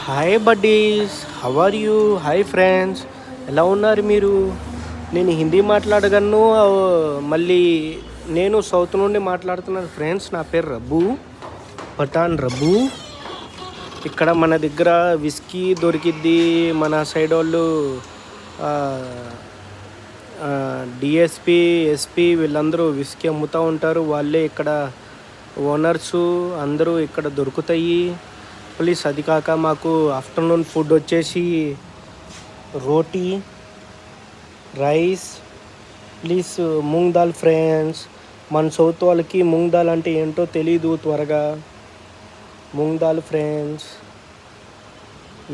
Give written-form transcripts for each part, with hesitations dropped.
Hi buddies, how are you? Hi friends, ఎలా ఉన్నారు మీరు? నేను హిందీ మాట్లాడగలను, మళ్ళీ నేను సౌత్ నుండి మాట్లాడుతున్నాను ఫ్రెండ్స్. నా పేరు రబ్బు, పఠాన్ రబ్బు. ఇక్కడ మన దగ్గర విస్కీ దొరికిద్ది. మన సైడ్ వాళ్ళు డిఎస్పి, ఎస్పి వీళ్ళందరూ విస్కీ అమ్ముతూ ఉంటారు. వాళ్ళే ఇక్కడ ఓనర్సు, అందరూ ఇక్కడ దొరుకుతాయి. ప్లీజ్ అది కాక మాకు ఆఫ్టర్నూన్ ఫుడ్ వచ్చేసి roti, rice, please moong dal friends. మన సౌత్ వాళ్ళకి మూంగ్ దాల్ అంటే ఏంటో తెలీదు. త్వరగా మూంగ్ దాల్ ఫ్రెండ్స్.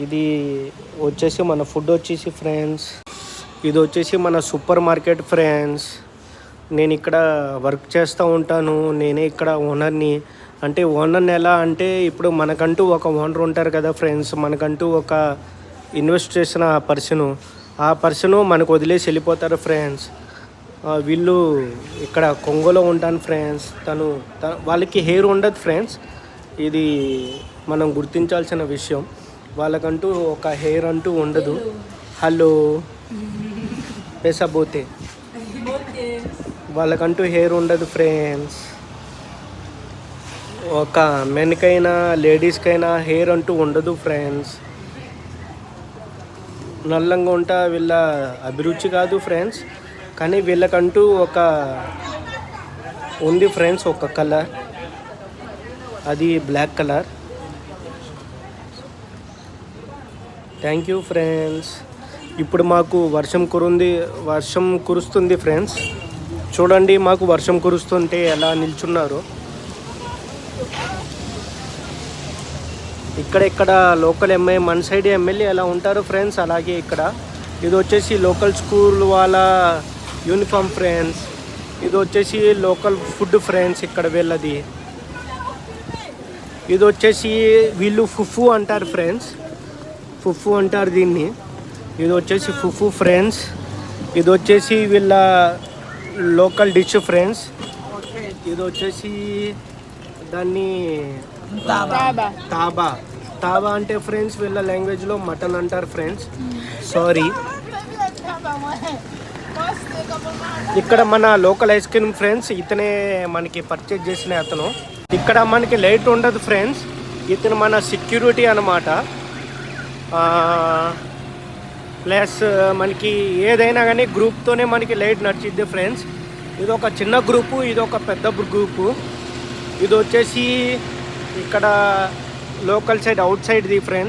ఇది వచ్చేసి మన ఫుడ్ వచ్చేసి ఫ్రెండ్స్, ఇది వచ్చేసి మన సూపర్ మార్కెట్ ఫ్రెండ్స్. నేను ఇక్కడ వర్క్ చేస్తూ ఉంటాను. నేనే ఇక్కడ ఓనర్ని. అంటే ఓనర్ని ఎలా అంటే, ఇప్పుడు మనకంటూ ఒక ఓనర్ ఉంటారు కదా ఫ్రెండ్స్. మనకంటూ ఒక ఇన్వెస్ట్ చేసిన ఆ పర్సను మనకు వదిలేసి వెళ్ళిపోతారు ఫ్రెండ్స్. వీళ్ళు ఇక్కడ కొంగోలో ఉంటాను ఫ్రెండ్స్. వాళ్ళకి హెయిర్ ఉండదు ఫ్రెండ్స్. ఇది మనం గుర్తించాల్సిన విషయం. వాళ్ళకంటూ ఒక హెయిర్ అంటూ ఉండదు. హలో పేసా పోతే వాళ్ళకంటూ హెయిర్ ఉండదు ఫ్రెండ్స్. ఒక మెన్కైనా లేడీస్కైనా హెయిర్ అంటూ ఉండదు ఫ్రెండ్స్. నల్లంగా ఉంటా వీళ్ళ అభిరుచి కాదు ఫ్రెండ్స్. కానీ వీళ్ళకంటూ ఒక ఉంది ఫ్రెండ్స్, ఒక కలర్, అది black colour. Thank you friends. ఇప్పుడు మాకు వర్షం కురుస్తుంది ఫ్రెండ్స్. చూడండి, మాకు వర్షం కురుస్తుంటే ఎలా నిల్చున్నారు. ఇక్కడ లోకల్ మన సైడ్ ఎమ్మెల్యే ఎలా ఉంటారు ఫ్రెండ్స్, అలాగే ఇక్కడ. ఇది వచ్చేసి లోకల్ స్కూల్ వాళ్ళ యూనిఫామ్ ఫ్రెండ్స్. ఇది వచ్చేసి లోకల్ ఫుడ్ ఫ్రెండ్స్ ఇక్కడ వీళ్ళది. ఇది వచ్చేసి వీళ్ళు ఫుఫు అంటారు ఫ్రెండ్స్, ఫుఫు అంటారు దీన్ని. ఇది వచ్చేసి ఫుఫు ఫ్రెండ్స్. ఇది వచ్చేసి వీళ్ళ లోకల్ డిష్ ఫ్రెండ్స్. ఇది వచ్చేసి దాన్ని తాబా అంటే ఫ్రెండ్స్ వీళ్ళ లాంగ్వేజ్లో మటన్ అంటారు ఫ్రెండ్స్. సారీ. ఇక్కడ మన లోకల్ ఐస్ క్రీమ్ ఫ్రెండ్స్. ఇతనే మనకి పర్చేజ్ చేసిన అతను. ఇక్కడ మనకి లైట్ ఉండదు ఫ్రెండ్స్. ఇతను మన సెక్యూరిటీ అన్నమాట. ప్లస్ మనకి ఏదైనా కానీ గ్రూప్తోనే మనకి లైట్ నడిచిద్ది ఫ్రెండ్స్. ఇది ఒక చిన్న గ్రూపు, ఇది ఒక పెద్ద గ్రూపు. ఇది వచ్చేసి ఇక్కడ లోకల్ సైడ్, అవుట్ సైడ్ది ఫ్రెండ్స్.